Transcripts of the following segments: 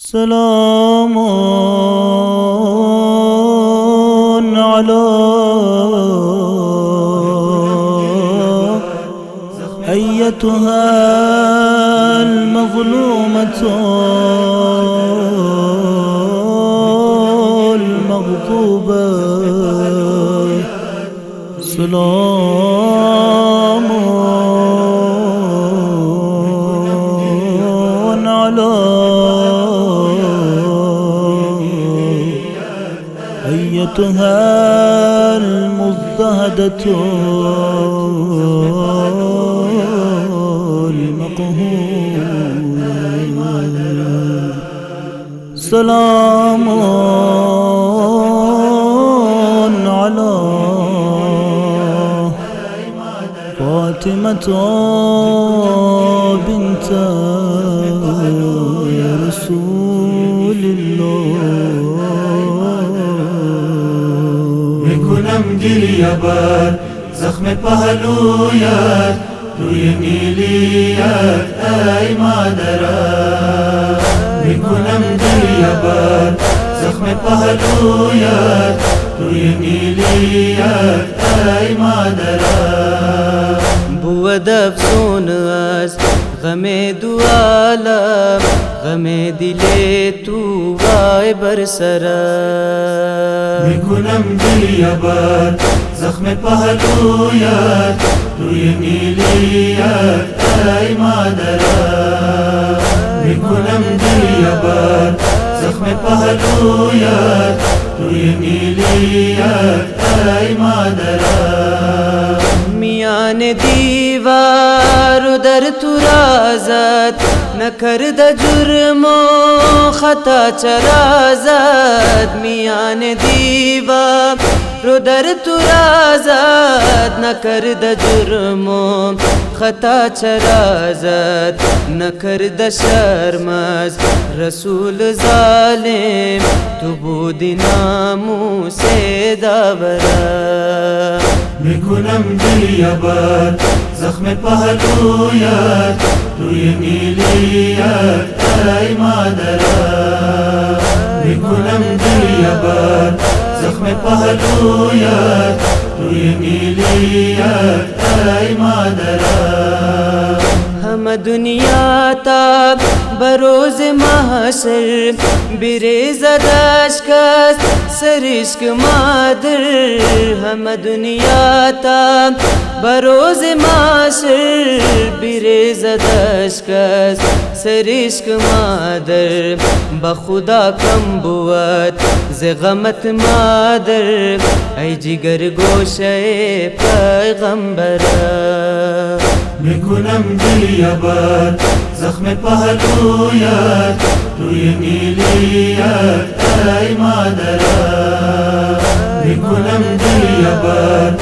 سلام على أيتها المظلومة المغضوبة. سلام على أيتها المضطهدة المقهورة. سلام على فاطمة بنت رسول الله. میکنم گریه‌بار زخم پهلویت روی نیلیت ای مادرم. میکنم گریه‌بار زخم پهلویت روی نیلیت ای مادرم. بود افسون از غم دو عالم، غم دل تو وای بر سرم. میکنم گریه‌بار زخم پهلویت روی نیلیت ای مادرم. میکنم گریه‌بار زخم پهلویت روی نیلیت ای مادرم. میان دیوار و در تو رازد، نکرد جرم و خطا چرا زد. میان دیوار و در تو رازد، نکرد جرم و خطا چرا زد. نکرد شرم از رسول ظالم، تو بودی ناموس داورم. میکنم گریه‌بار زخم پهلویت روی نیلیت ای مادرم. میکنم گریه‌بار زخم پهلویت روی نیلیت ای مادرم. همه دنیا تا بروز محشر بریزد اشک از سر عشق مادر. همه دنیا تا بروز محشر بریزد اشک از سر عشق مادر. بخدا کم بود ز غمت مادر، ای جگر گوشه پیغمبرم. میکنم گریه‌بار زخم پهلویت روی نیلیت ای مادرم. میکنم گریه‌بار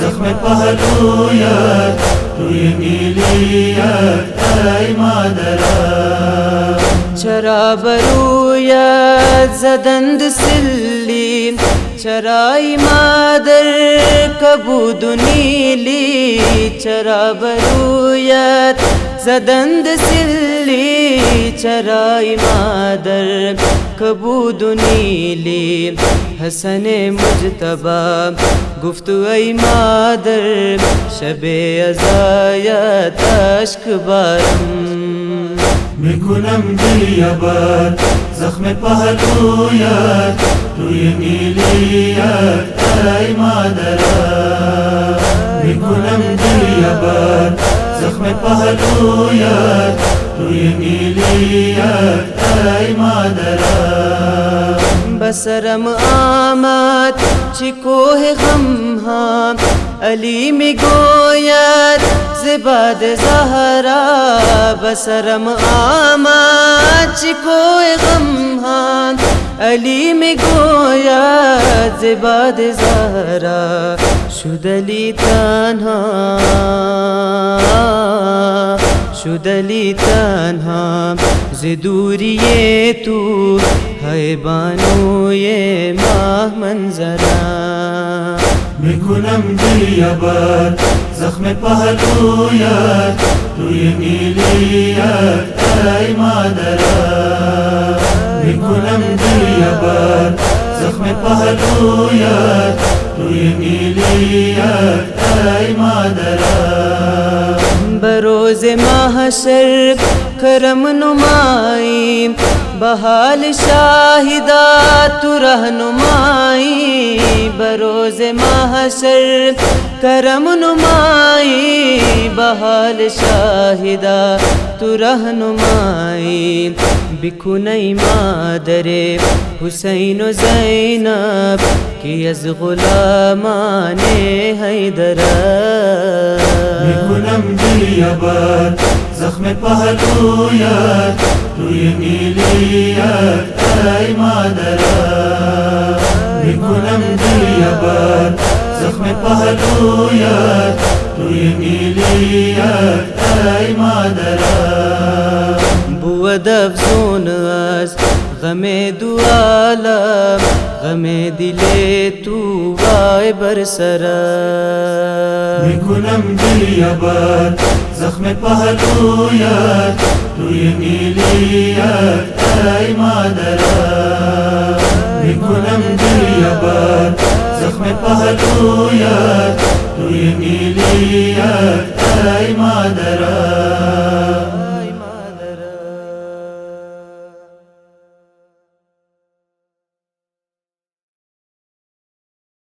زخم پهلویت روی نیلیت ای مادرم. چرا برویت زدند سلی، چرا ای مادر کبود و نیلی. چرا برویت زدند سلی، چرا ای مادر کبود و نیلی. حسن مجتبی گفت ای مادر، شب عزایت اشک بارم. میکنم گریه‌بار زخم پهلویت روی نیلیت ای مادرم. میکنم گریه‌بار زخم پهلویت روی نیلیت ای مادرم. بسرم آمد چی کوه غم ها، علی می گوید ز بعد زهرا. بسرم آمد چی کوه غم ها، علی می گوید ز بعد زهرا. شد علی تنها، شد علی تنها ز دوری تو، های بانوی ماه منظرم. میکنم گریه‌بار زخم پهلویت روی نیلیت ای مادرم. میکنم گریه بر زخم پهلویت روی نیلیت ای مادرم. بروز محشر کرم نمائی بحال شاہدہ تو رہنمائی. بروز محشر کرم نمائی بحال شاہدہ تو رہنمائی. بکنی مادر حسین و زینب کی از غلامان حیدرہ. میکنم گریه بر زخم پهلویت روی نیلیت ای مادرم. میکنم گریه بر زخم پهلویت روی نیلیت ای مادرم. بود افزون از غم دو عالم غم دل تو وای بر سرم. میکنم گریه بر زخم پهلویت روی نیلیت ای مادرم. میکنم گریه بر زخم پهلویت روی نیلیت